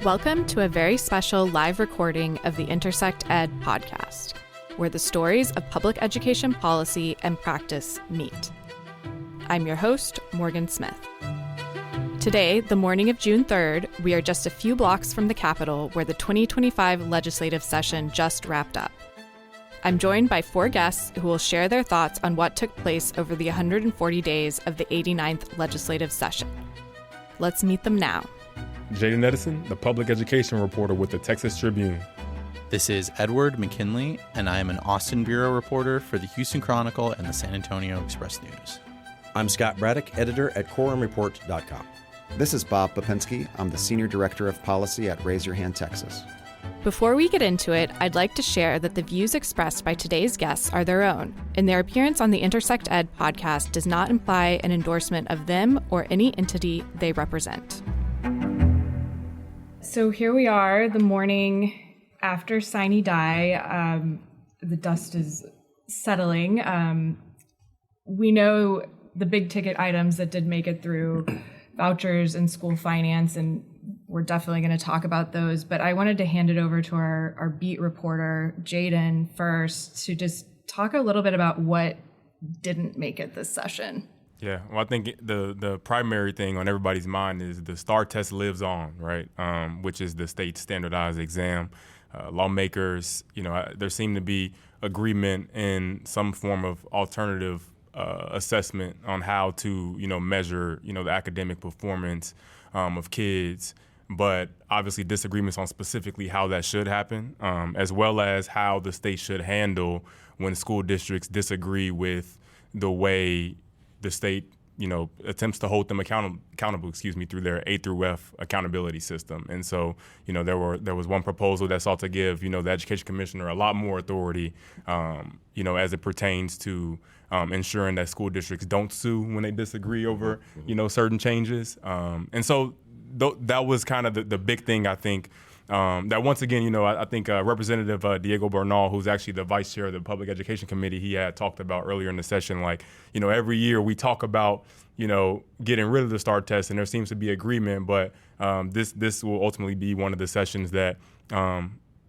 Welcome to a very special live recording of the Intersect Ed podcast, where the stories of public education policy and practice meet. I'm your host, Morgan Smith. Today, the morning of June 3rd, we are just a few blocks from the Capitol where the 2025 legislative session just wrapped up. I'm joined by four guests who will share their thoughts on what took place over the 140 days of the 89th legislative session. Let's meet them now. Jaden Edison, the public education reporter with the Texas Tribune. This is Edward McKinley, and I am an Austin Bureau reporter for the Houston Chronicle and the San Antonio Express News. I'm Scott Braddock, editor at QuorumReport.com. This is Bob Popinski. I'm the Senior Director of Policy at Raise Your Hand, Texas. Before we get into it, I'd like to share that the views expressed by today's guests are their own, and their appearance on the Intersect Ed podcast does not imply an endorsement of them or any entity they represent. So here we are, the morning after Sine Die. The dust is settling. We know the big ticket items that did make it through, vouchers and school finance, and we're definitely going to talk about those. But I wanted to hand it over to our beat reporter, Jaden, first, to just talk a little bit about what didn't make it this session. Yeah, well, I think the primary thing on everybody's mind is the STAR test lives on, right? Which is the state standardized exam. Lawmakers, there seemed to be agreement in some form of alternative assessment on how to, measure, the academic performance of kids, but obviously disagreements on specifically how that should happen, as well as how the state should handle when school districts disagree with the way the state, attempts to hold them accountable, through their A through F accountability system. And so, there was one proposal that sought to give, the education commissioner a lot more authority, as it pertains to ensuring that school districts don't sue when they disagree over, certain changes. And so that was kind of the big thing, I think, that once again, I think Representative Diego Bernal, who's actually the vice chair of the Public Education Committee, he had talked about earlier in the session, every year we talk about, getting rid of the STAR test, and there seems to be agreement, but this will ultimately be one of the sessions that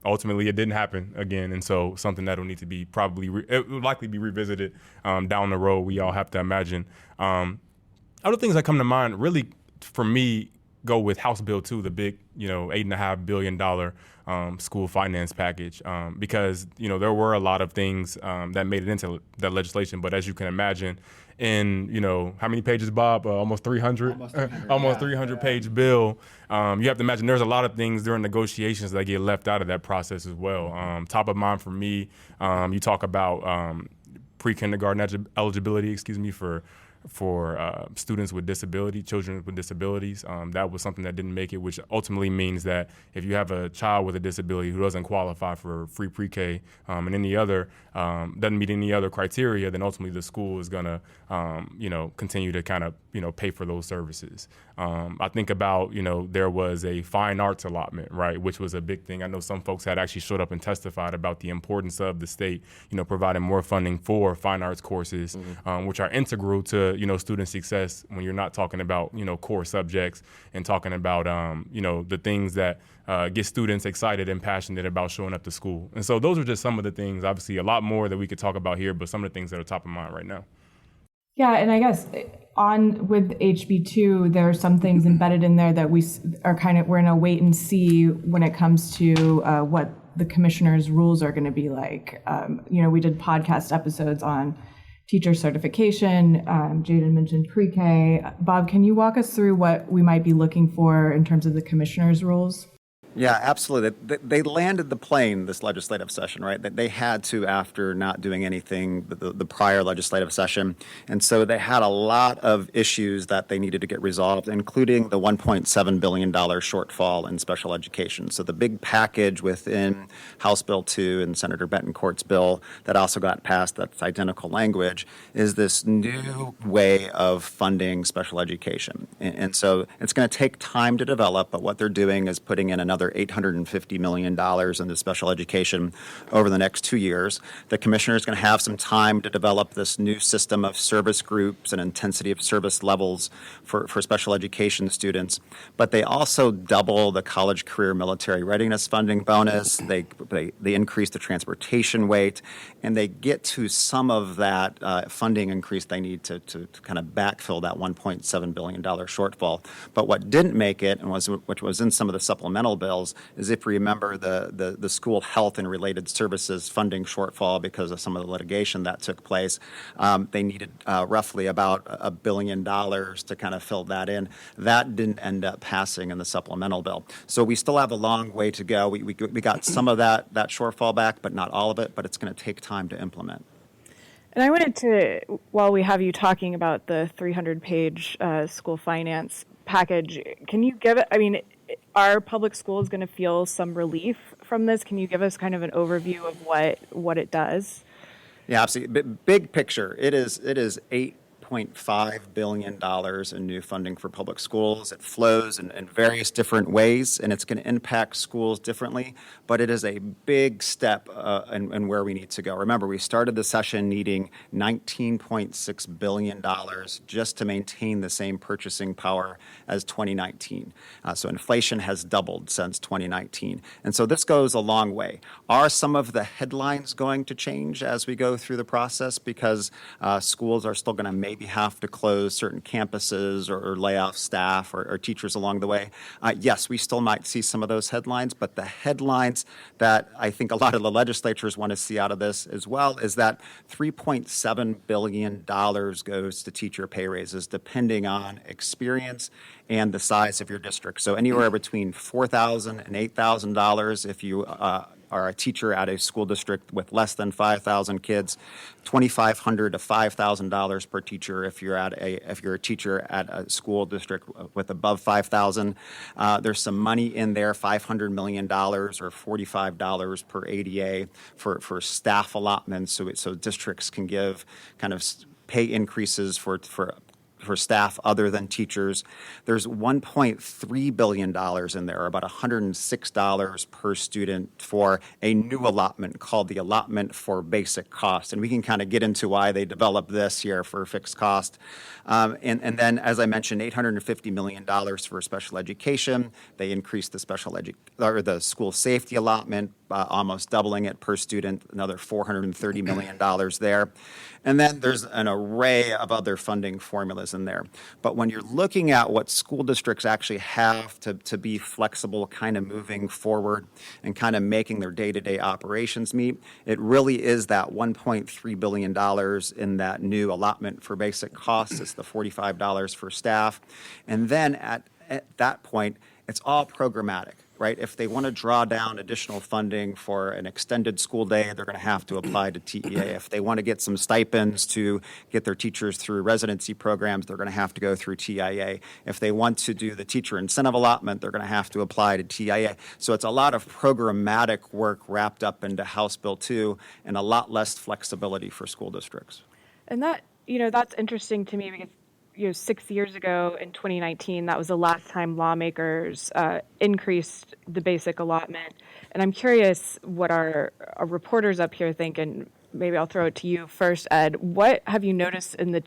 ultimately it didn't happen again, and so something that will need to be it will likely be revisited down the road, we all have to imagine. Other things that come to mind, really, for me, go with House Bill 2, the big, $8.5 billion school finance package, because, there were a lot of things that made it into that legislation. But as you can imagine, in, how many pages, Bob? Almost 300? Almost 300-page bill. You have to imagine there's a lot of things during negotiations that get left out of that process as well. Top of mind for me, you talk about pre-kindergarten eligibility, for students with disability, children with disabilities. That was something that didn't make it, which ultimately means that if you have a child with a disability who doesn't qualify for free pre-K and any other, doesn't meet any other criteria, then ultimately the school is going to, continue to kind of, pay for those services. I think about, there was a fine arts allotment, right, which was a big thing. I know some folks had actually showed up and testified about the importance of the state, providing more funding for fine arts courses, which are integral to, student success when you're not talking about, core subjects and talking about, the things that get students excited and passionate about showing up to school. And so those are just some of the things, obviously a lot more that we could talk about here, but some of the things that are top of mind right now. Yeah, and I guess with HB2, there are some things embedded in there that we're in a wait and see when it comes to what the commissioner's rules are going to be like. We did podcast episodes on teacher certification. Jaden mentioned pre-K. Bob, can you walk us through what we might be looking for in terms of the commissioner's rules? Yeah, absolutely. They landed the plane this legislative session, right? They had to after not doing anything the prior legislative session. And so they had a lot of issues that they needed to get resolved, including the $1.7 billion shortfall in special education. So the big package within House Bill 2 and Senator Betancourt's bill that also got passed, that's identical language, is this new way of funding special education. And so it's going to take time to develop, but what they're doing is putting in another another $850 million into special education over the next 2 years. The commissioner is going to have some time to develop this new system of service groups and intensity of service levels for special education students. But they also double the college career military readiness funding bonus. They increase the transportation weight, and they get to some of that funding increase they need to kind of backfill that $1.7 billion shortfall. But what didn't make it, and which was in some of the supplemental bills, is if you remember the school health and related services funding shortfall because of some of the litigation that took place. They needed roughly about $1 billion to kind of fill that in. That didn't end up passing in the supplemental bill. So we still have a long way to go. We got some of that shortfall back, but not all of it, but it's going to take time to implement. And I wanted to, while we have you talking about the 300-page school finance package, can you give it, I mean, are public schools going to feel some relief from this? Can you give us kind of an overview of what it does? Yeah, absolutely. Big picture, it is $8.5 billion in new funding for public schools. It flows in various different ways, and it's going to impact schools differently, but it is a big step in where we need to go. Remember, we started the session needing $19.6 billion just to maintain the same purchasing power as 2019. So inflation has doubled since 2019. And so this goes a long way. Are some of the headlines going to change as we go through the process because schools are still going to maybe have to close certain campuses or lay off staff or teachers along the way? Yes, we still might see some of those headlines, but the headlines that I think a lot of the legislatures want to see out of this as well is that $3.7 billion goes to teacher pay raises depending on experience and the size of your district. So anywhere between $4,000 and $8,000 if you are a teacher at a school district with less than 5,000 kids, $2,500 to $5,000 per teacher if you're a teacher at a school district with above 5,000. There's some money in there, $500 million or $45 per ADA for staff allotments, so districts can give kind of pay increases for staff other than teachers. There's $1.3 billion in there, about $106 per student for a new allotment called the allotment for basic cost. And we can kind of get into why they developed this here for fixed cost. And then, as I mentioned, $850 million for special education. They increased the school safety allotment, almost doubling it per student, another $430 million there. And then there's an array of other funding formulas in there. But when you're looking at what school districts actually have to be flexible, kind of moving forward and kind of making their day-to-day operations meet, it really is that $1.3 billion in that new allotment for basic costs. It's the $45 for staff. And then at that point, it's all programmatic. Right? If they want to draw down additional funding for an extended school day, they're going to have to apply to TEA. If they want to get some stipends to get their teachers through residency programs, they're going to have to go through TIA. If they want to do the teacher incentive allotment, they're going to have to apply to TIA. So it's a lot of programmatic work wrapped up into House Bill 2 and a lot less flexibility for school districts. And that's interesting to me because 6 years ago in 2019, that was the last time lawmakers increased the basic allotment. And I'm curious what our reporters up here think, and maybe I'll throw it to you first, Ed. What have you noticed in the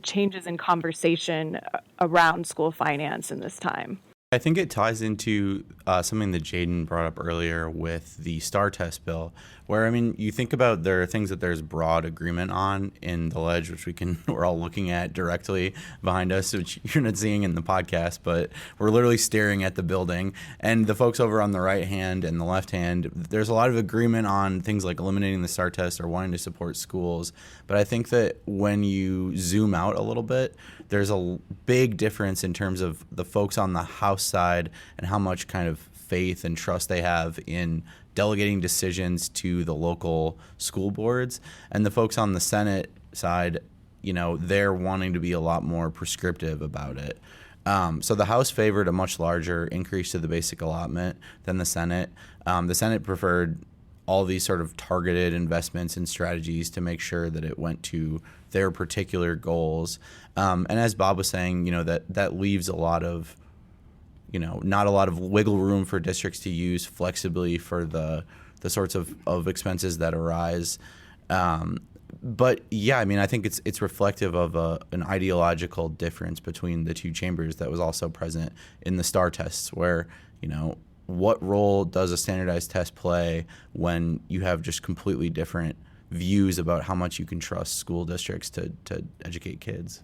changes in conversation around school finance in this time? I think it ties into something that Jaden brought up earlier with the STAR test bill, where, I mean, you think about there are things that there's broad agreement on in the ledge, which we're all looking at directly behind us, which you're not seeing in the podcast, but we're literally staring at the building. And the folks over on the right hand and the left hand, there's a lot of agreement on things like eliminating the STAR test or wanting to support schools. But I think that when you zoom out a little bit, there's a big difference in terms of the folks on the House side and how much kind of faith and trust they have in delegating decisions to the local school boards, and the folks on the Senate side, they're wanting to be a lot more prescriptive about it. So the House favored a much larger increase to the basic allotment than the Senate. The Senate preferred all these sort of targeted investments and strategies to make sure that it went to their particular goals. And as Bob was saying, that leaves a lot of not a lot of wiggle room for districts to use flexibly for the sorts of expenses that arise. But yeah, I mean, I think it's reflective of an ideological difference between the two chambers that was also present in the STAR tests, where, what role does a standardized test play when you have just completely different views about how much you can trust school districts to educate kids?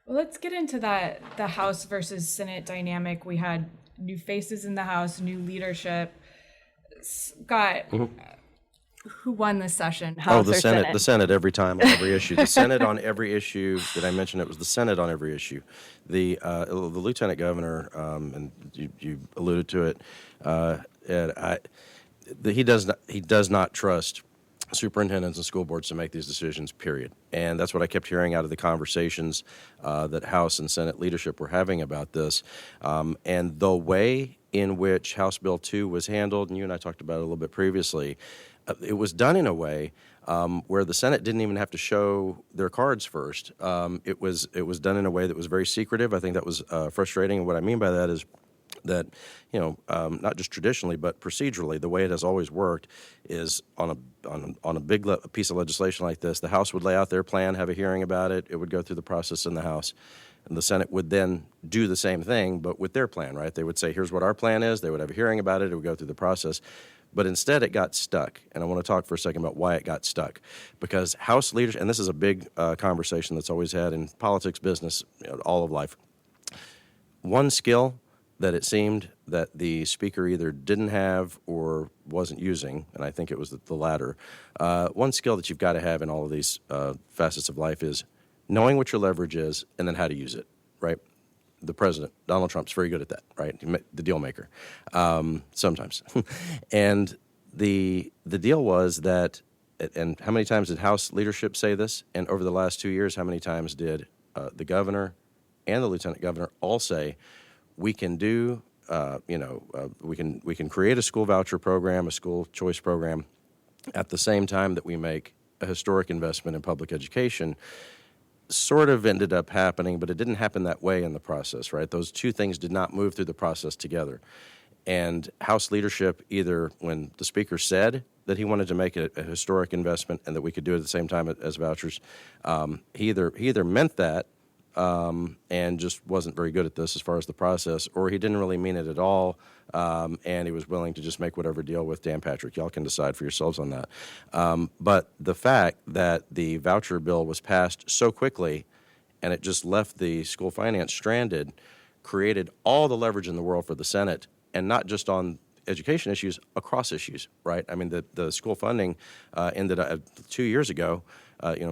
Well, let's get into the House versus Senate dynamic. We had new faces in the House, new leadership. Scott, who won this session? House the or Senate. The Senate every time on every issue. The Senate on every issue. Did I mention it was the Senate on every issue? The lieutenant governor, and you alluded to it, Ed. He does not trust superintendents and school boards to make these decisions, period. And that's what I kept hearing out of the conversations that House and Senate leadership were having about this. And the way in which House Bill 2 was handled, and you and I talked about it a little bit previously, it was done in a way where the Senate didn't even have to show their cards first. It was done in a way that was very secretive. I think that was frustrating. And what I mean by that is that, not just traditionally, but procedurally, the way it has always worked is on a big piece of legislation like this, the House would lay out their plan, have a hearing about it. It would go through the process in the House. And the Senate would then do the same thing, but with their plan, right? They would say, here's what our plan is. They would have a hearing about it. It would go through the process. But instead, it got stuck. And I want to talk for a second about why it got stuck. Because House leadership, and this is a big conversation that's always had in politics, business, all of life. One skill that it seemed that the speaker either didn't have or wasn't using, and I think it was the latter, one skill that you've got to have in all of these facets of life is knowing what your leverage is and then how to use it, right? The president, Donald Trump's very good at that, right? The deal maker, sometimes. And the deal was that, and how many times did House leadership say this? And over the last 2 years, how many times did the governor and the lieutenant governor all say, we can do, we can create a school voucher program, a school choice program, at the same time that we make a historic investment in public education? Sort of ended up happening, but it didn't happen that way in the process, right? Those two things did not move through the process together. And House leadership, either when the speaker said that he wanted to make a historic investment and that we could do it at the same time as vouchers, he either meant that and just wasn't very good at this as far as the process, or he didn't really mean it at all, and he was willing to just make whatever deal with Dan Patrick. Y'all can decide for yourselves on that. But the fact that the voucher bill was passed so quickly and it just left the school finance stranded created all the leverage in the world for the Senate, and not just on education issues, across issues, right? I mean, the school funding ended up 2 years ago.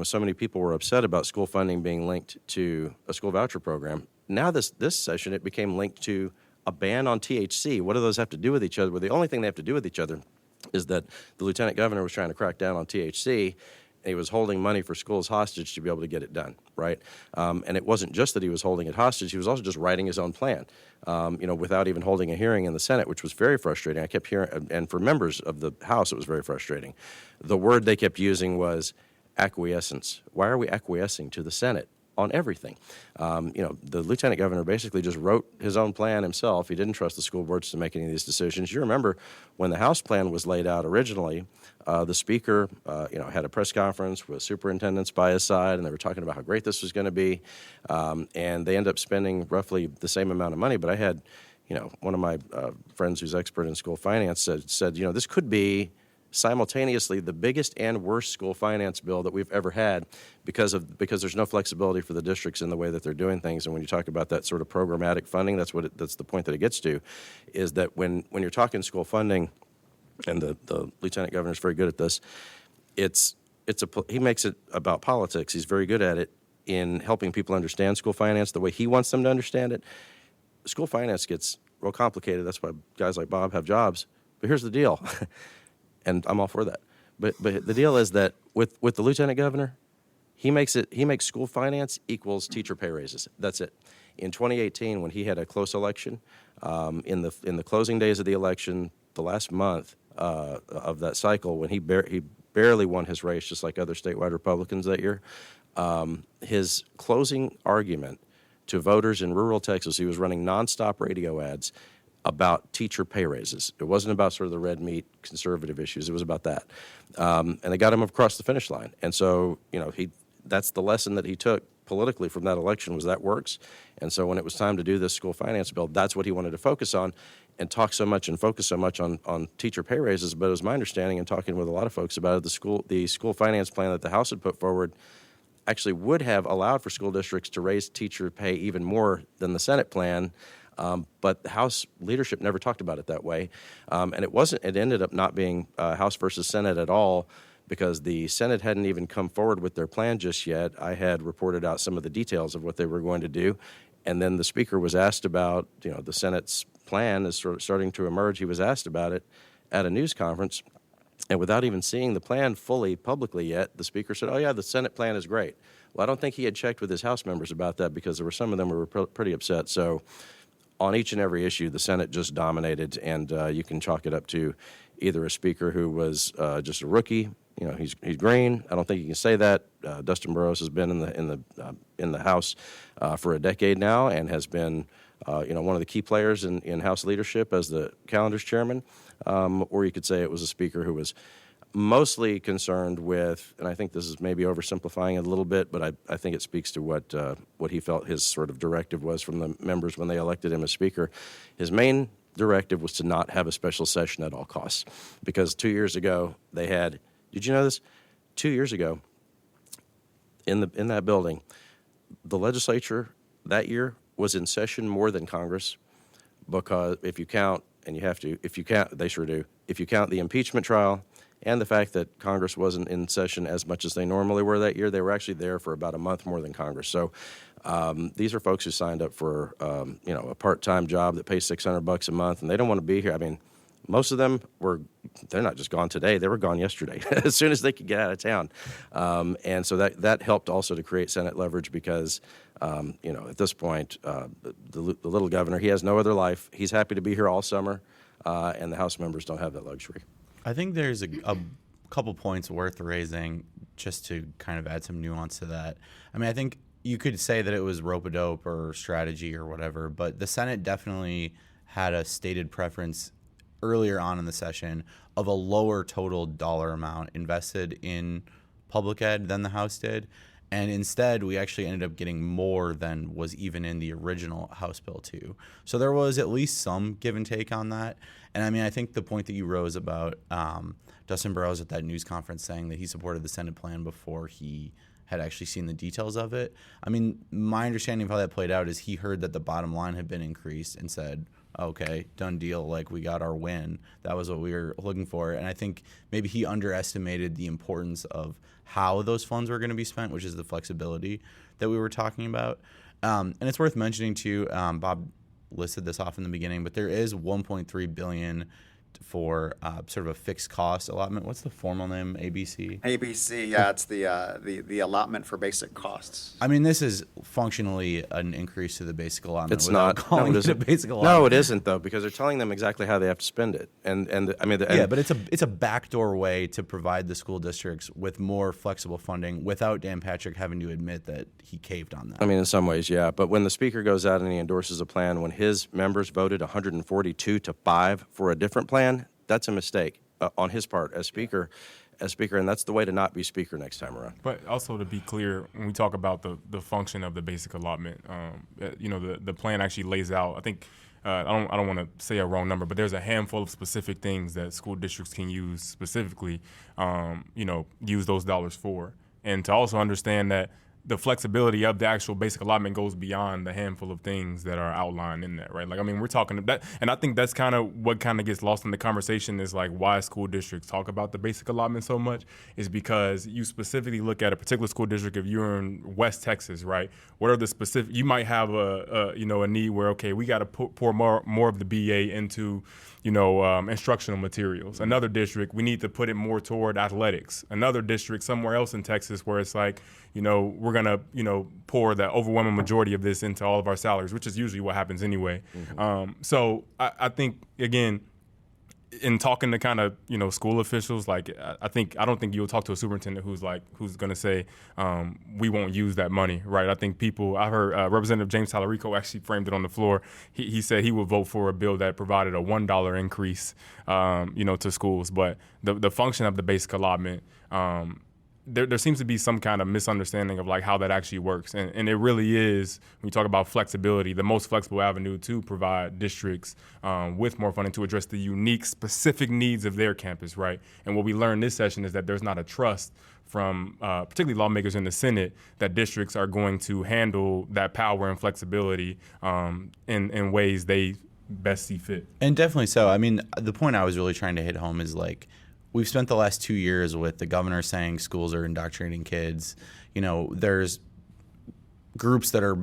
So many people were upset about school funding being linked to a school voucher program. Now this session, it became linked to a ban on THC. What do those have to do with each other? Well, the only thing they have to do with each other is that the lieutenant governor was trying to crack down on THC. He was holding money for schools hostage to be able to get it done, right? And it wasn't just that he was holding it hostage. He was also just writing his own plan, without even holding a hearing in the Senate, which was very frustrating. I kept hearing, and for members of the House, it was very frustrating. The word they kept using was acquiescence. Why are we acquiescing to the Senate on everything? The lieutenant governor basically just wrote his own plan himself. He didn't trust the school boards to make any of these decisions. You remember when the House plan was laid out originally, the speaker, had a press conference with superintendents by his side, and they were talking about how great this was going to be, and they ended up spending roughly the same amount of money. But I had, one of my friends who's expert in school finance said, this could be simultaneously the biggest and worst school finance bill that we've ever had because there's no flexibility for the districts in the way that they're doing things. And when you talk about that sort of programmatic funding, that's the point that it gets to, is that when you're talking school funding, and the lieutenant governor is very good at this, he makes it about politics. He's very good at it in helping people understand school finance the way he wants them to understand it. School finance gets real complicated. That's why guys like Bob have jobs. But here's the deal. And I'm all for that. But the deal is that with the lieutenant governor, he makes school finance equals teacher pay raises. That's it. In 2018, when he had a close election, in the closing days of the election, the last month of that cycle, when he barely won his race, just like other statewide Republicans that year, his closing argument to voters in rural Texas. He was running nonstop radio ads about teacher pay raises. It wasn't about sort of the red meat conservative issues. It was about that. And they got him across the finish line. And so, that's the lesson that he took politically from that election, was that works. And so when it was time to do this school finance bill, that's what he wanted to focus on and talk so much and focus so much on teacher pay raises. But it was my understanding, and talking with a lot of folks about it, the school finance plan that the House had put forward actually would have allowed for school districts to raise teacher pay even more than the Senate plan. But the House leadership never talked about it that way. And it ended up not being House versus Senate at all, because the Senate hadn't even come forward with their plan just yet. I had reported out some of the details of what they were going to do. And then the Speaker was asked about, the Senate's plan is sort of starting to emerge. He was asked about it at a news conference. And without even seeing the plan fully publicly yet, the Speaker said, "Oh, yeah, the Senate plan is great." Well, I don't think he had checked with his House members about that, because there were some of them who were pretty upset. So on each and every issue, the Senate just dominated, and you can chalk it up to either a Speaker who was just a rookie. He's green. I don't think you can say that. Dustin Burrows has been in the House for a decade now, and has been one of the key players in House leadership as the calendar's chairman. Or you could say it was a Speaker who was mostly concerned with, and I think this is maybe oversimplifying it a little bit, but I think it speaks to what he felt his sort of directive was from the members when they elected him as Speaker. His main directive was to not have a special session at all costs, because 2 years ago they had. Did you know this? 2 years ago, in that building, the legislature that year was in session more than Congress, because if you count, and you have to, if you count, they sure do, if you count the impeachment trial and the fact that Congress wasn't in session as much as they normally were that year, they were actually there for about a month more than Congress. So these are folks who signed up for a part-time job that pays $600 a month, and they don't want to be here. I mean, most of them they're not just gone today, they were gone yesterday as soon as they could get out of town. And so that helped also to create Senate leverage, because, at this point, the little governor, he has no other life. He's happy to be here all summer, and the House members don't have that luxury. I think there's a couple points worth raising just to kind of add some nuance to that. I mean, I think you could say that it was rope-a-dope or strategy or whatever, but the Senate definitely had a stated preference earlier on in the session of a lower total dollar amount invested in public ed than the House did. And instead, we actually ended up getting more than was even in the original House bill, too. So there was at least some give and take on that. And I mean, I think the point that you rose about Dustin Burrows at that news conference saying that he supported the Senate plan before he had actually seen the details of it. I mean, my understanding of how that played out is he heard that the bottom line had been increased and said, okay, done deal, like we got our win. That was what we were looking for. And I think maybe he underestimated the importance of how those funds were going to be spent, which is the flexibility that we were talking about. And it's worth mentioning too, Bob listed this off in the beginning, but there is $1.3 billion for sort of a fixed cost allotment. What's the formal name? ABC? ABC, yeah, it's the allotment for basic costs. I mean, this is functionally an increase to the basic allotment. It's not. Calling it a basic allotment. No, it isn't, though, because they're telling them exactly how they have to spend it. Yeah, but it's a backdoor way to provide the school districts with more flexible funding without Dan Patrick having to admit that he caved on that. I mean, in some ways, yeah. But when the Speaker goes out and he endorses a plan, when his members voted 142-5 for a different plan, that's a mistake on his part as Speaker, and that's the way to not be Speaker next time around. But also, to be clear, when we talk about the function of the basic allotment, the plan actually lays out, I think, I don't want to say a wrong number, but there's a handful of specific things that school districts can use specifically, use those dollars for. And to also understand that the flexibility of the actual basic allotment goes beyond the handful of things that are outlined in that, right? Like, I mean, we're talking about, and I think that's kind of what kind of gets lost in the conversation is like why school districts talk about the basic allotment so much is because you specifically look at a particular school district. If you're in West Texas, right? What are the specific? You might have a need where, okay, we got to pour more of the BA into instructional materials. Another district, we need to put it more toward athletics. Another district somewhere else in Texas where it's like, we're going to, pour the overwhelming majority of this into all of our salaries, which is usually what happens anyway. Mm-hmm. So I think, again, in talking to kind of, school officials, like I don't think you'll talk to a superintendent who's going to say we won't use that money, right? I think I heard Representative James Tallarico actually framed it on the floor. He said he would vote for a bill that provided a $1 increase, to schools. But the function of the basic allotment, there seems to be some kind of misunderstanding of like how that actually works. And it really is, when you talk about flexibility, the most flexible avenue to provide districts with more funding to address the unique, specific needs of their campus, right? And what we learned this session is that there's not a trust from particularly lawmakers in the Senate that districts are going to handle that power and flexibility in ways they best see fit. And definitely so. I mean, the point I was really trying to hit home is like, we've spent the last 2 years with the governor saying schools are indoctrinating kids. There's groups that are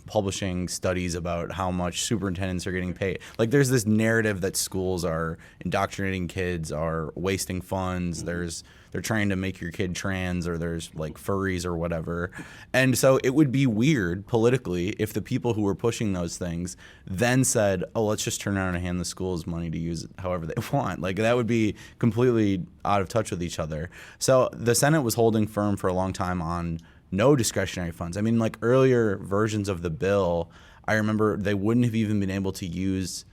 publishing studies about how much superintendents are getting paid. Like, there's this narrative that schools are indoctrinating kids, are wasting funds. They're trying to make your kid trans, or there's like furries or whatever. And so it would be weird politically if the people who were pushing those things then said, oh, let's just turn around and hand the schools money to use it however they want. Like, that would be completely out of touch with each other. So the Senate was holding firm for a long time on no discretionary funds. I mean, like, earlier versions of the bill, I remember they wouldn't have even been able to use,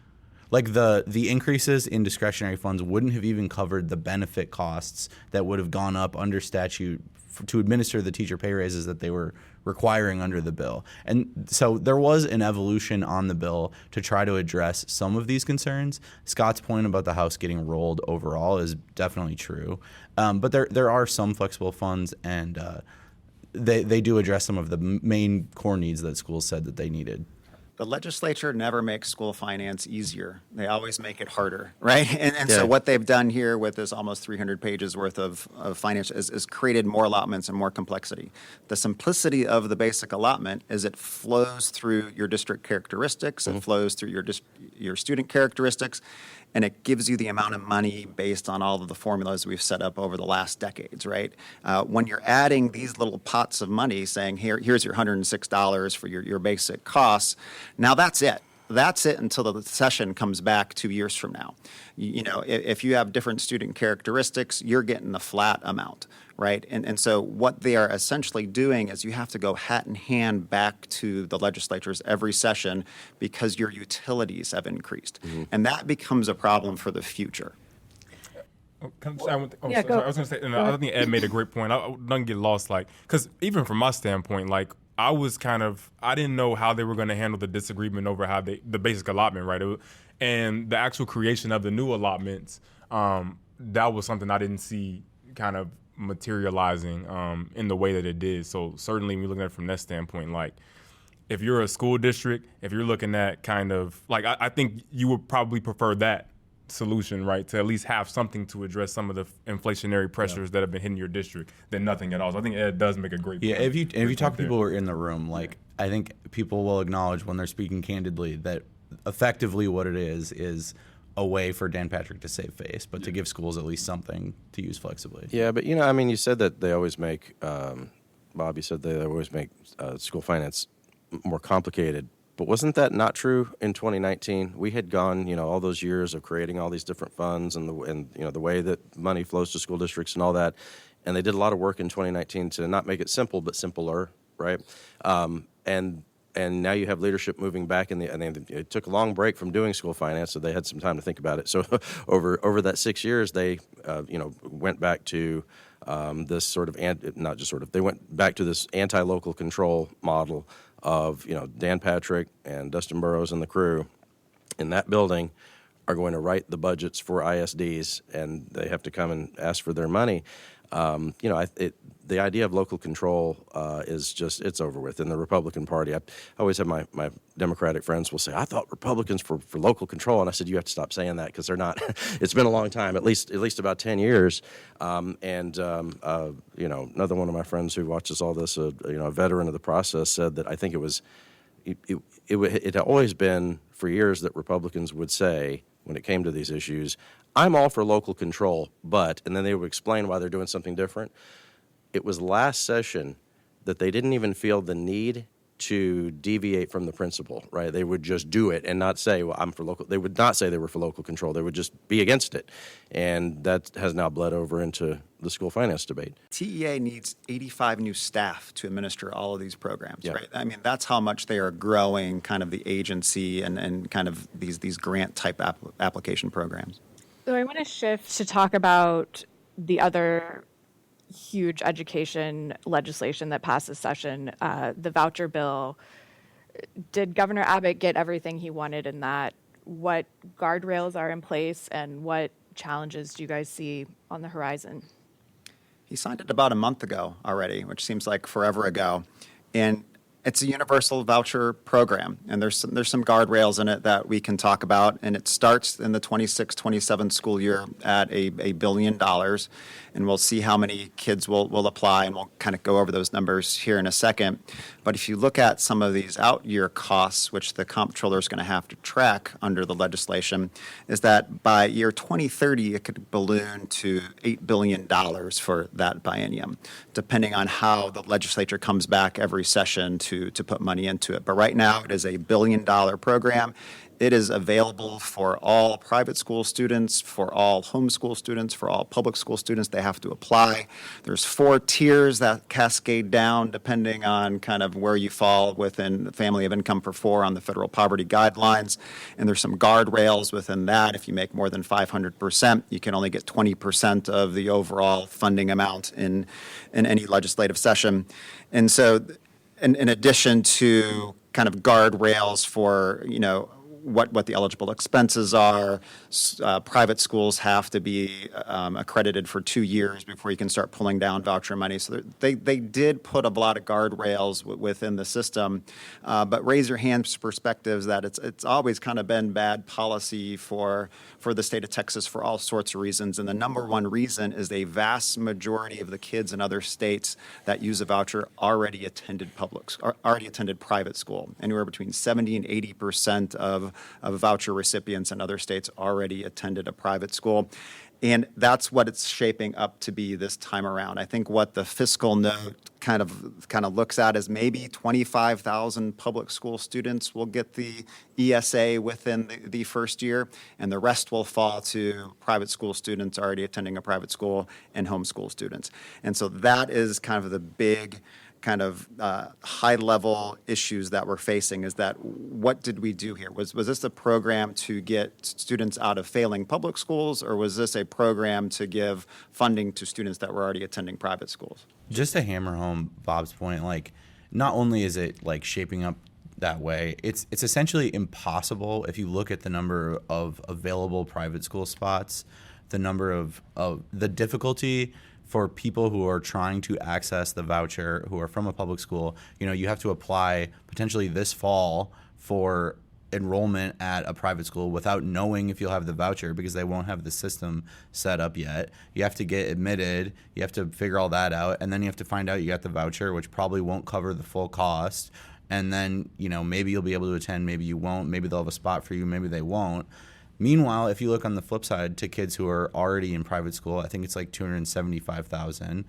like, the increases in discretionary funds wouldn't have even covered the benefit costs that would have gone up under statute to administer the teacher pay raises that they were requiring under the bill. And so there was an evolution on the bill to try to address some of these concerns. Scott's point about the House getting rolled overall is definitely true. But there are some flexible funds, and they do address some of the main core needs that schools said that they needed. The legislature never makes school finance easier. They always make it harder, right? And so what they've done here with this almost 300 pages worth of finance is created more allotments and more complexity. The simplicity of the basic allotment is it flows through your district characteristics, it flows through your student characteristics, and it gives you the amount of money based on all of the formulas we've set up over the last decades, right? When you're adding these little pots of money, saying here's your $106 for your basic costs, now that's it. That's it until the session comes back 2 years from now. If you have different student characteristics, you're getting the flat amount, right? And so what they are essentially doing is you have to go hat in hand back to the legislatures every session because your utilities have increased. And that becomes a problem for the future. I was going to say, and I think Ed made a great point. I don't get lost, because even from my standpoint, I didn't know how they were going to handle the disagreement over how the basic allotment, right? And the actual creation of the new allotments, that was something I didn't see kind of materializing in the way that it did. So certainly when you're looking at it from that standpoint, if you're a school district, if you're looking at kind of, I think you would probably prefer that solution, right, to at least have something to address some of the inflationary pressures that have been hitting your district than nothing at all. So I think Ed does make a great point. Yeah, if you talk to people who are in the room, I think people will acknowledge when they're speaking candidly that effectively what it is a way for Dan Patrick to save face, but to give schools at least something to use flexibly. Yeah, but you said that they always make, Bob, you said they always make school finance more complicated. But wasn't that not true in 2019? We had gone, all those years of creating all these different funds and the way that money flows to school districts and all that, and they did a lot of work in 2019 to not make it simple but simpler, right? And now you have leadership moving back and they took a long break from doing school finance, so they had some time to think about it. So over that 6 years, they went back to this sort of they went back to this anti-local control model of, Dan Patrick and Dustin Burrows and the crew in that building are going to write the budgets for ISDs, and they have to come and ask for their money. The idea of local control is just, it's over with in the Republican Party. I always have my Democratic friends will say, I thought Republicans for local control. And I said, you have to stop saying that because they're not. It's been a long time, at least about 10 years. Another one of my friends who watches all this, a veteran of the process, said that I think it had always been for years that Republicans would say, when it came to these issues, I'm all for local control, but, and then they would explain why they're doing something different. It was last session that they didn't even feel the need to deviate from the principle, right? They would just do it and not say, well, I'm for local. They would not say they were for local control. They would just be against it. And that has now bled over into the school finance debate. TEA needs 85 new staff to administer all of these programs, Yeah. right? I mean, that's how much they are growing kind of the agency and kind of these grant type application programs. So I want to shift to talk about the other huge education legislation that passed this session, the voucher bill. Did Governor Abbott get everything he wanted in that? What guardrails are in place, and what challenges do you guys see on the horizon? He signed it about a month ago already, which seems like forever ago. And it's a universal voucher program, and there's some guardrails in it that we can talk about. And it starts in the 26-27 school year at $1 billion, and we'll see how many kids will apply, and we'll kind of go over those numbers here in a second. But if you look at some of these out-year costs, which the comptroller is going to have to track under the legislation, is that by year 2030, it could balloon to $8 billion for that biennium, depending on how the legislature comes back every session to put money into it. But right now, it is a $1 billion program. It is available for all private school students, for all homeschool students, for all public school students. They have to apply. There's 4 tiers that cascade down depending on kind of where you fall within the family of income for 4 on the federal poverty guidelines. And there's some guardrails within that. If you make more than 500%, you can only get 20% of the overall funding amount in any legislative session. And so in addition to kind of guardrails for, what the eligible expenses are. Private schools have to be accredited for 2 years before you can start pulling down voucher money. So they did put a lot of guardrails within the system, but raise your hands perspectives that it's always kind of been bad policy for the state of Texas for all sorts of reasons. And the number one reason is a vast majority of the kids in other states that use a voucher already attended private school. Anywhere between 70 and 80% of voucher recipients in other states already attended a private school. And that's what it's shaping up to be this time around. I think what the fiscal note kind of looks at is maybe 25,000 public school students will get the ESA within the first year, and the rest will fall to private school students already attending a private school and homeschool students. And so that is kind of the big kind of high-level issues that we're facing, is that what did we do here? Was this a program to get students out of failing public schools, or was this a program to give funding to students that were already attending private schools? Just to hammer home Bob's point, not only is it shaping up that way, it's essentially impossible if you look at the number of available private school spots, the number of the difficulty for people who are trying to access the voucher who are from a public school. You have to apply potentially this fall for enrollment at a private school without knowing if you'll have the voucher, because they won't have the system set up yet. You have to get admitted, you have to figure all that out, and then you have to find out you got the voucher, which probably won't cover the full cost. And then, maybe you'll be able to attend, maybe you won't, maybe they'll have a spot for you, maybe they won't. Meanwhile, if you look on the flip side to kids who are already in private school, I think it's 275,000,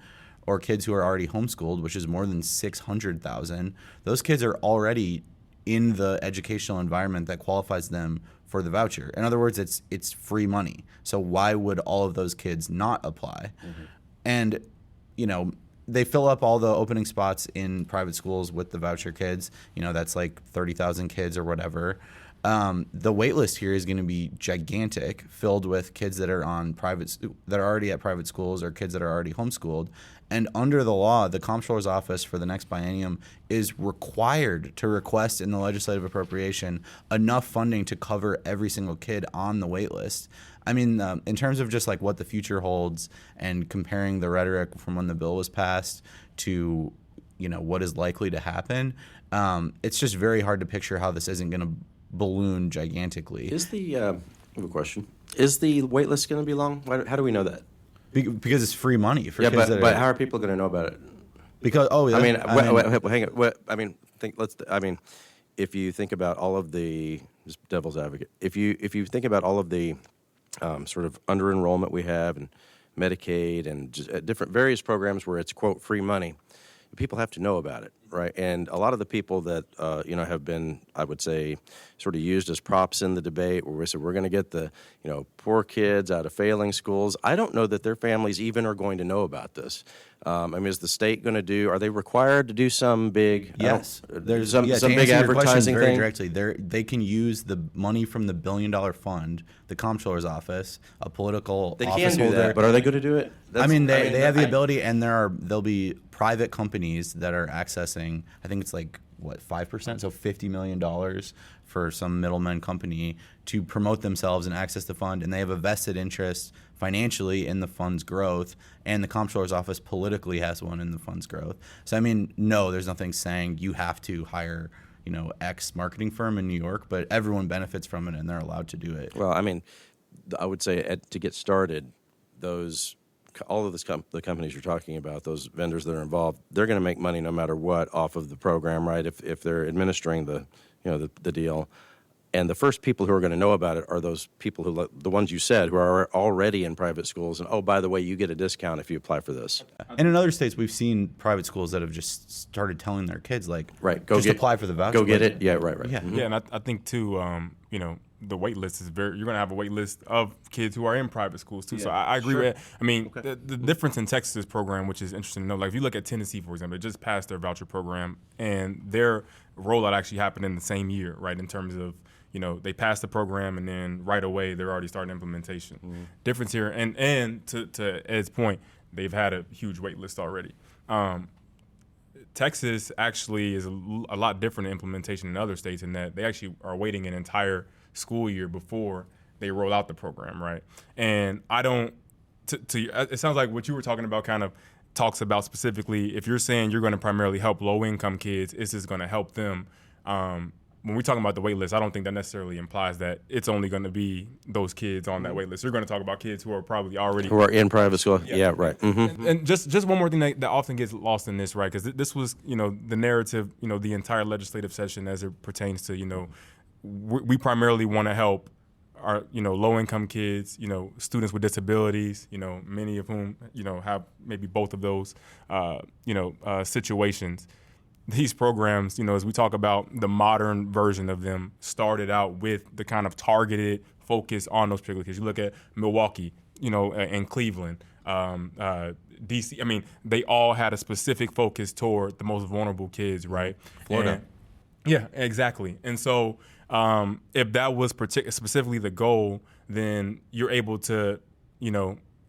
or kids who are already homeschooled, which is more than 600,000. Those kids are already in the educational environment that qualifies them for the voucher. In other words, it's free money. So why would all of those kids not apply? Mm-hmm. And, they fill up all the opening spots in private schools with the voucher kids. That's 30,000 kids or whatever. The wait list here is going to be gigantic, filled with kids that are that are already at private schools, or kids that are already homeschooled. And under the law, the comptroller's office for the next biennium is required to request in the legislative appropriation enough funding to cover every single kid on the wait list. I mean, in terms of just what the future holds, and comparing the rhetoric from when the bill was passed to what is likely to happen, it's just very hard to picture how this isn't going to balloon gigantically. I have a question. Is the wait list going to be long? How do we know that? Because it's free money for kids. But how are people going to know about it? Because if you think about all of the, just devil's advocate, if you think about all of the sort of under enrollment we have, and Medicaid, and just different various programs where it's quote free money, people have to know about it. right? And a lot of the people that have been, I would say, sort of used as props in the debate, where we said we're going to get the poor kids out of failing schools. I don't know that their families even are going to know about this. Is the state going to do? Are they required to do some big? Yes, there's some big advertising very thing. Directly, they can use the money from the $1 billion fund, the comptroller's office, a political. They office can do holder. that, but are they going to do it? They have the ability, and there'll be private companies that are accessing. I think it's like 5%, so $50 million for some middleman company to promote themselves and access the fund, and they have a vested interest financially in the fund's growth, and the comptroller's office politically has one in the fund's growth. So no, there's nothing saying you have to hire X marketing firm in New York, but everyone benefits from it, and they're allowed to do it. Well, I would say to get started, all of the companies you're talking about, those vendors that are involved, they're going to make money no matter what off of the program, right? If they're administering the deal. And the first people who are going to know about it are those people the ones you said, who are already in private schools. And, oh, by the way, you get a discount if you apply for this. And in other states, we've seen private schools that have just started telling their kids, apply for the voucher. Go get it. Yeah, right. Yeah, Yeah, and I think, too, the wait list is you're going to have a wait list of kids who are in private schools, too. Yeah, so I agree with that. The difference in Texas' program, which is interesting to know, like if you look at Tennessee, for example, they just passed their voucher program, and their rollout actually happened in the same year, right, in terms of, they passed the program, and then right away they're already starting implementation. Mm-hmm. Difference here, and to Ed's point, they've had a huge wait list already. Texas actually is a lot different in implementation than other states in that they actually are waiting an entire school year before they roll out the program, right? And it sounds like what you were talking about kind of talks about specifically, if you're saying you're going to primarily help low-income kids, is this going to help them? When we're talking about the wait list, I don't think that necessarily implies that it's only going to be those kids on that wait list. You're going to talk about kids who are probably already... Who are in private school. Yeah, right. Mm-hmm. And just one more thing that often gets lost in this, right? Because this was, the narrative, the entire legislative session as it pertains to, we primarily want to help our, low-income kids, students with disabilities, many of whom, have maybe both of those, situations. These programs, as we talk about the modern version of them, started out with the kind of targeted focus on those particular kids. You look at Milwaukee, and Cleveland, DC. They all had a specific focus toward the most vulnerable kids, right? Florida. Yeah, exactly. And so if that was specifically the goal, then you're able to,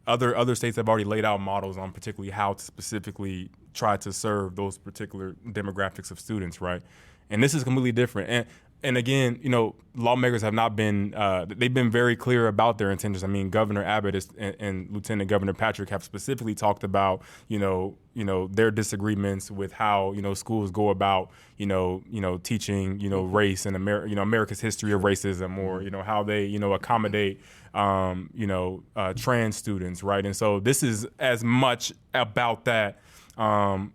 other states have already laid out models on particularly how to specifically try to serve those particular demographics of students, right? And this is completely different. And again, lawmakers have not been, they've been very clear about their intentions. Governor Abbott and Lieutenant Governor Patrick have specifically talked about, their disagreements with how, schools go about, teaching, race and America's history of racism, or, how they, accommodate, trans students, right? And so this is as much about that,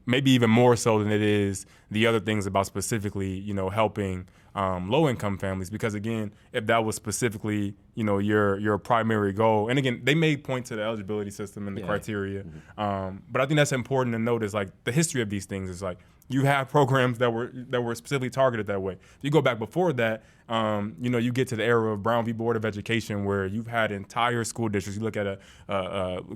maybe even more so than it is the other things about specifically, helping low-income families. Because again, if that was specifically, your primary goal, and again, they may point to the eligibility system and the criteria, but I think that's important to note is like the history of these things is like you have programs that were specifically targeted that way. If you go back before that, you get to the era of Brown v. Board of Education, where you've had entire school districts. You look at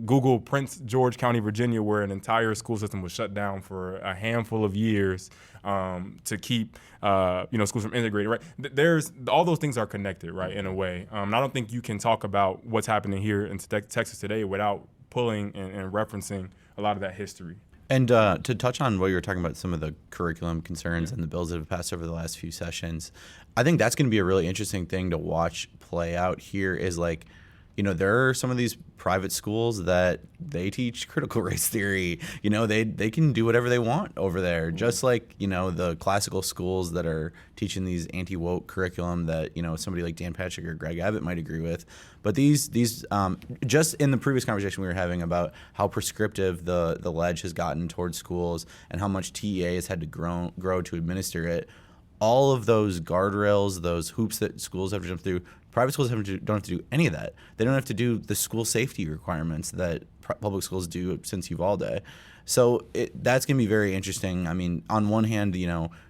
Google Prince George County, Virginia, where an entire school system was shut down for a handful of years to keep schools from integrating. Right? There's all those things are connected, right, in a way. And I don't think you can talk about what's happening here in Texas today without pulling and referencing a lot of that history. And to touch on what you were talking about, some of the curriculum concerns and the bills that have passed over the last few sessions, I think that's going to be a really interesting thing to watch play out here is like, there are some of these private schools that they teach critical race theory. They can do whatever they want over there, just like, the classical schools that are teaching these anti-woke curriculum that, somebody like Dan Patrick or Greg Abbott might agree with. But these just in the previous conversation we were having about how prescriptive the ledge has gotten towards schools and how much TEA has had to grow to administer it, all of those guardrails, those hoops that schools have to jump through, private schools don't have to do any of that. They don't have to do the school safety requirements that public schools do since Uvalde. So that's going to be very interesting. I mean, on one hand,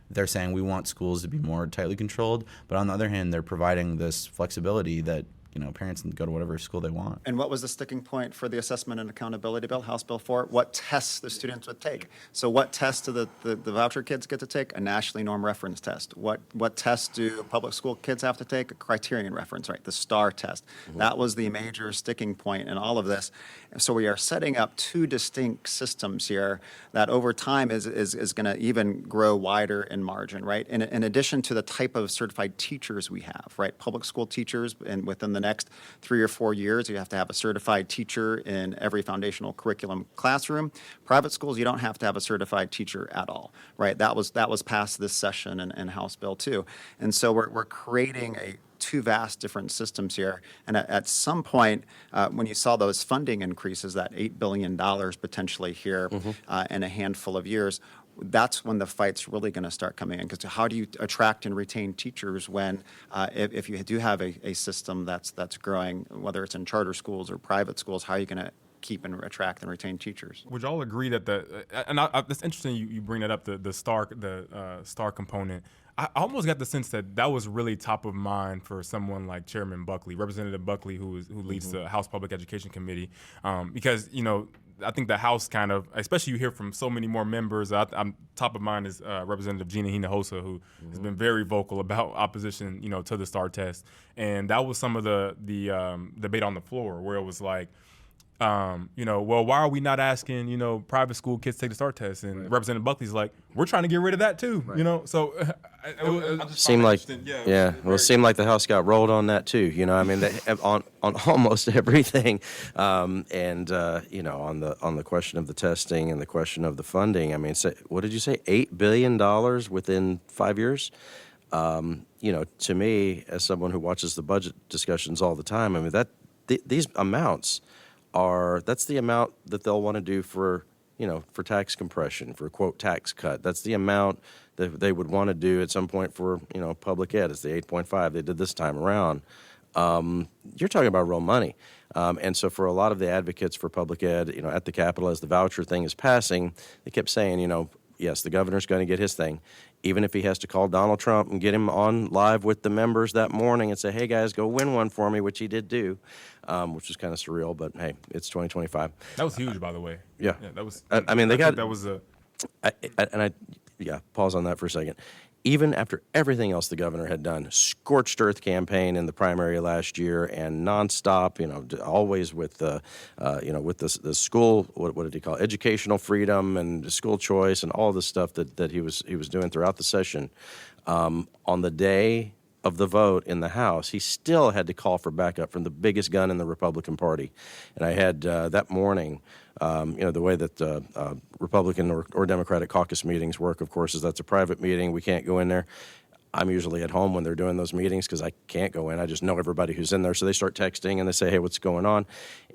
they're saying we want schools to be more tightly controlled, but on the other hand, they're providing this flexibility that parents can go to whatever school they want. And what was the sticking point for the Assessment and Accountability Bill, House Bill 4? What tests the students would take. So what tests do the voucher kids get to take? A nationally normed reference test. What tests do public school kids have to take? A criterion reference, right? The STAR test. Mm-hmm. That was the major sticking point in all of this. So we are setting up two distinct systems here that over time is going to even grow wider in margin, right? In addition to the type of certified teachers we have, right? Public school teachers, and within the next 3 or 4 years, you have to have a certified teacher in every foundational curriculum classroom. Private schools, you don't have to have a certified teacher at all, right? That was passed this session in House Bill 2. And so we're creating two vast different systems here. And at some point, when you saw those funding increases, that $8 billion potentially here in a handful of years, that's when the fight's really going to start coming in. Because how do you attract and retain teachers when, if you do have a system that's growing, whether it's in charter schools or private schools, how are you going to keep and attract and retain teachers? Would y'all agree that it's interesting you bring that up, the STAR component. I almost got the sense that was really top of mind for someone like Chairman Buckley, Representative Buckley, who leads the House Public Education Committee, because I think the House kind of, especially you hear from so many more members. I'm top of mind is Representative Gina Hinojosa, who has been very vocal about opposition, to the STAR test, and that was some of the debate on the floor where it was like, well, why are we not asking, private school kids to take the STAR test? And Representative Buckley's like, we're trying to get rid of that too, So it seemed like, it seemed like the House got rolled on that too. On almost everything, on the question of the testing and the question of the funding. I mean, what did you say? $8 billion within 5 years. To me, as someone who watches the budget discussions all the time, I mean these amounts. That's the amount that they'll want to do for tax compression, for quote tax cut. That's the amount that they would want to do at some point for public ed. It's the 8.5 they did this time around. You're talking about real money, and so for a lot of the advocates for public ed, at the Capitol as the voucher thing is passing, they kept saying, yes, the governor's going to get his thing, even if he has to call Donald Trump and get him on live with the members that morning and say, hey, guys, go win one for me, which he did do, which was kind of surreal. But, hey, it's 2025. That was huge, by the way. Yeah. That was. Pause on that for a second. Even after everything else the governor had done, scorched earth campaign in the primary last year and nonstop, always with the school, what did he call it? Educational freedom and school choice and all the stuff that he was doing throughout the session. On the day of the vote in the House, he still had to call for backup from the biggest gun in the Republican Party. And I had that morning, the way that Republican or Democratic caucus meetings work, of course, is that's a private meeting. We can't go in there. I'm usually at home when they're doing those meetings because I can't go in. I just know everybody who's in there. So they start texting and they say, hey, what's going on?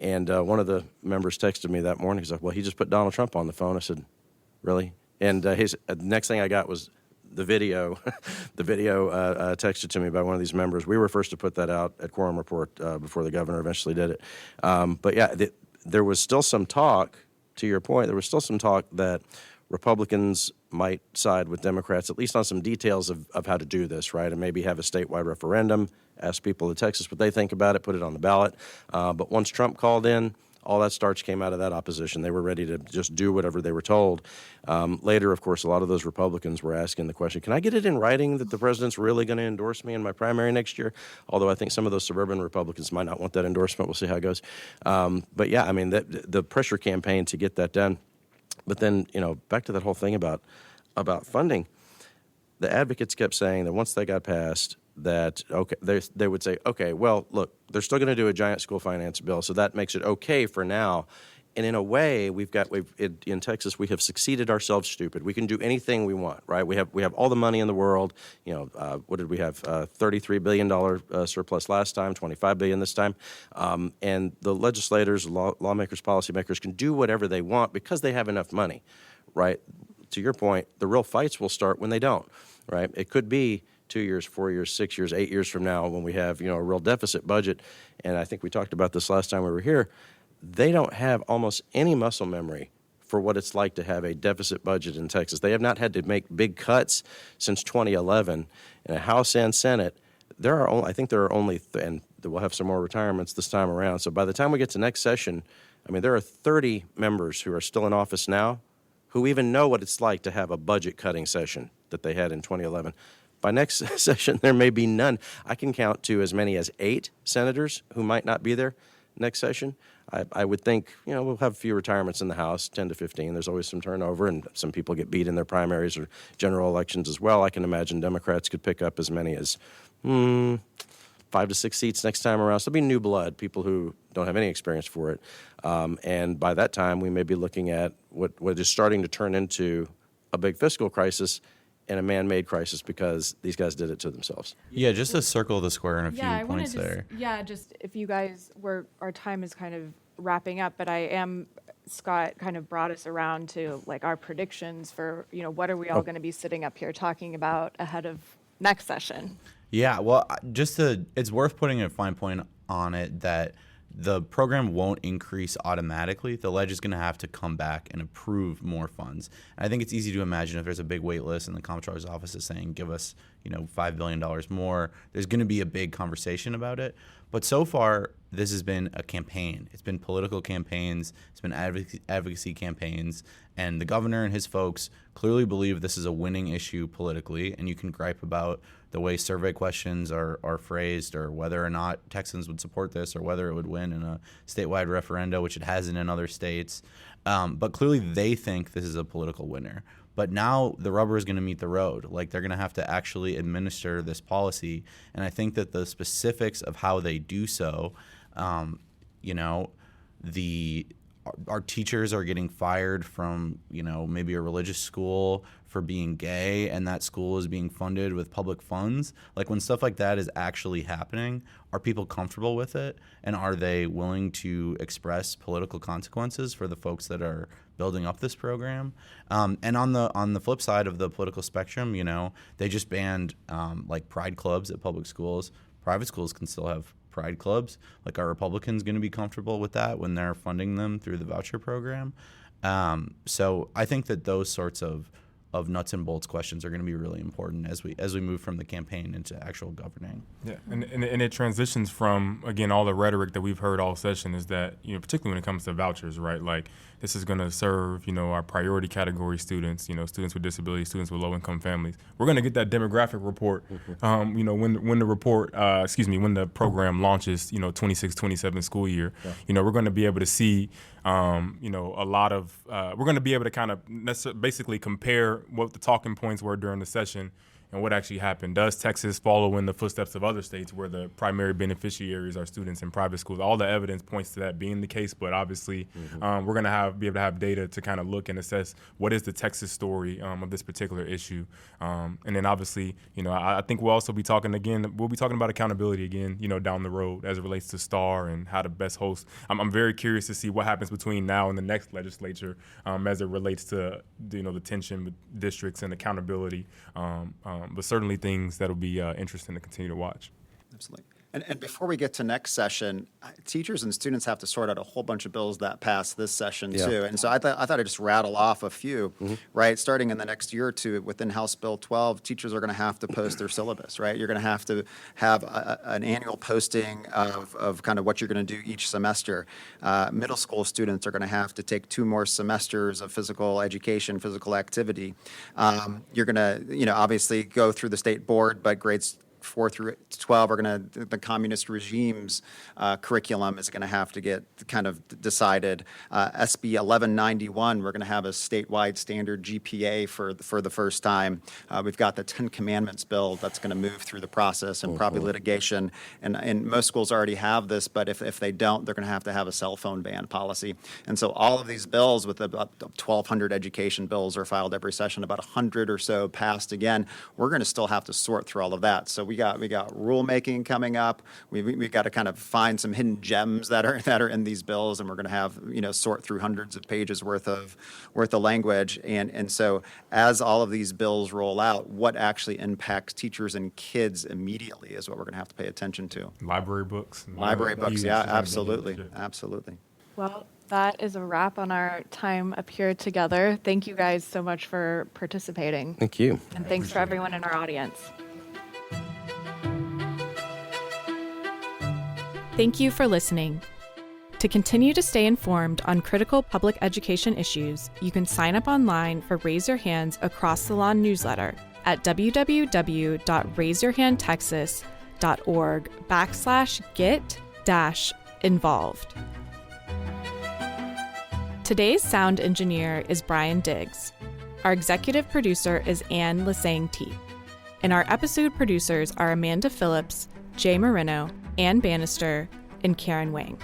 And one of the members texted me that morning. He's like, well, he just put Donald Trump on the phone. I said, really? And the next thing I got was the video texted to me by one of these members. We were first to put that out at Quorum Report before the governor eventually did it. But yeah, there was still some talk, to your point, there was still some talk that Republicans might side with Democrats, at least on some details of how to do this, right? And maybe have a statewide referendum, ask people in Texas what they think about it, put it on the ballot. But once Trump called in, all that starch came out of that opposition. They were ready to just do whatever they were told. Later, of course, a lot of those Republicans were asking the question, can I get it in writing that the president's really going to endorse me in my primary next year? Although I think some of those suburban Republicans might not want that endorsement. We'll see how it goes. But yeah, I mean, the pressure campaign to get that done. But then, back to that whole thing about funding, the advocates kept saying that once they got passed, that they would say, okay, well, look, they're still going to do a giant school finance bill, so that makes it okay for now. And in a way, in Texas, we have succeeded ourselves stupid. We can do anything we want, right? We have all the money in the world. What did we have? $33 billion surplus last time, $25 billion this time. And the legislators, lawmakers, policymakers can do whatever they want because they have enough money, right? To your point, the real fights will start when they don't, right? It could be 2 years, 4 years, 6 years, 8 years from now when we have, a real deficit budget. And I think we talked about this last time we were here. They don't have almost any muscle memory for what it's like to have a deficit budget in Texas. They have not had to make big cuts since 2011 in a House and Senate. I think there are only, and we'll have some more retirements this time around. So by the time we get to next session, I mean, there are 30 members who are still in office now who even know what it's like to have a budget cutting session that they had in 2011. By next session, there may be none. I can count to as many as 8 senators who might not be there next session. I would think, we'll have a few retirements in the House, 10 to 15. There's always some turnover, and some people get beat in their primaries or general elections as well. I can imagine Democrats could pick up as many as 5 to 6 seats next time around. So there'll be new blood, people who don't have any experience for it. And by that time, we may be looking at what is starting to turn into a big fiscal crisis and a man-made crisis because these guys did it to themselves. Yeah, just to circle the square in a few points there. Yeah, just if you guys our time is kind of wrapping up, but Scott kind of brought us around to like our predictions for, what are we all going to be sitting up here talking about ahead of next session? Yeah, well, it's worth putting a fine point on it that the program won't increase automatically. The ledge is going to have to come back and approve more funds. And I think it's easy to imagine if there's a big wait list and the comptroller's office is saying, give us, $5 billion more, there's going to be a big conversation about it. But so far, this has been a campaign. It's been political campaigns. It's been advocacy campaigns. And the governor and his folks clearly believe this is a winning issue politically. And you can gripe about the way survey questions are phrased or whether or not Texans would support this or whether it would win in a statewide referenda, which it hasn't in other states. But clearly they think this is a political winner. But now the rubber is going to meet the road. Like, they're going to have to actually administer this policy. And I think that the specifics of how they do so, our teachers are getting fired from, maybe a religious school for being gay, and that school is being funded with public funds. Like, when stuff like that is actually happening, are people comfortable with it? And are they willing to express political consequences for the folks that are building up this program? And on the flip side of the political spectrum, they just banned like pride clubs at public schools. Private schools can still have pride clubs. Like, are Republicans going to be comfortable with that when they're funding them through the voucher program? So I think that those sorts of nuts and bolts questions are going to be really important as we move from the campaign into actual governing. Yeah, and it transitions from, again, all the rhetoric that we've heard all session is that, particularly when it comes to vouchers, right? Like, this is going to serve, our priority category students, students with disabilities, students with low-income families. We're going to get that demographic report, when the program launches, 26-27 school year. Yeah. We're going to be able to see, a lot of, we're going to be able to kind of basically compare what the talking points were during the session and what actually happened. Does Texas follow in the footsteps of other states where the primary beneficiaries are students in private schools? All the evidence points to that being the case, but obviously we're going to be able to have data to kind of look and assess what is the Texas story of this particular issue. And then obviously, I think we'll also be talking about accountability again, down the road as it relates to STAR and how to best host. I'm very curious to see what happens between now and the next legislature as it relates to, the tension with districts and accountability. But certainly things that'll be interesting to continue to watch. Absolutely. And before we get to next session, teachers and students have to sort out a whole bunch of bills that pass this session too. And so I thought I'd just rattle off a few, right? Starting in the next year or two within House Bill 12, teachers are going to have to post their syllabus, right? You're going to have an annual posting of kind of what you're going to do each semester. Middle school students are going to have to take 2 more semesters of physical education, physical activity. You're going to, obviously go through the state board, but grades 4 through 12 are going to, the communist regime's curriculum is going to have to get kind of decided. SB 1191, we're going to have a statewide standard GPA for the first time. We've got the 10 Commandments bill that's going to move through the process and probably litigation. And most schools already have this, but if they don't, they're going to have a cell phone ban policy. And so all of these bills, with about 1,200 education bills are filed every session, about 100 or so passed again. We're going to still have to sort through all of that. So we got rulemaking coming up. We got to kind of find some hidden gems that are in these bills, and we're going to have sort through hundreds of pages worth of language. And so as all of these bills roll out, what actually impacts teachers and kids immediately is what we're going to have to pay attention to. Library books. Yeah, absolutely. Well, that is a wrap on our time up here together. Thank you guys so much for participating. Thank you. And thanks for everyone in our audience. Thank you for listening. To continue to stay informed on critical public education issues, you can sign up online for Raise Your Hands Across the Lawn newsletter at www.raiseyourhandtexas.org/get-involved. Today's sound engineer is Brian Diggs. Our executive producer is Anne Lasang-T. And our episode producers are Amanda Phillips, Jay Marino, Ann Bannister, and Karen Wang.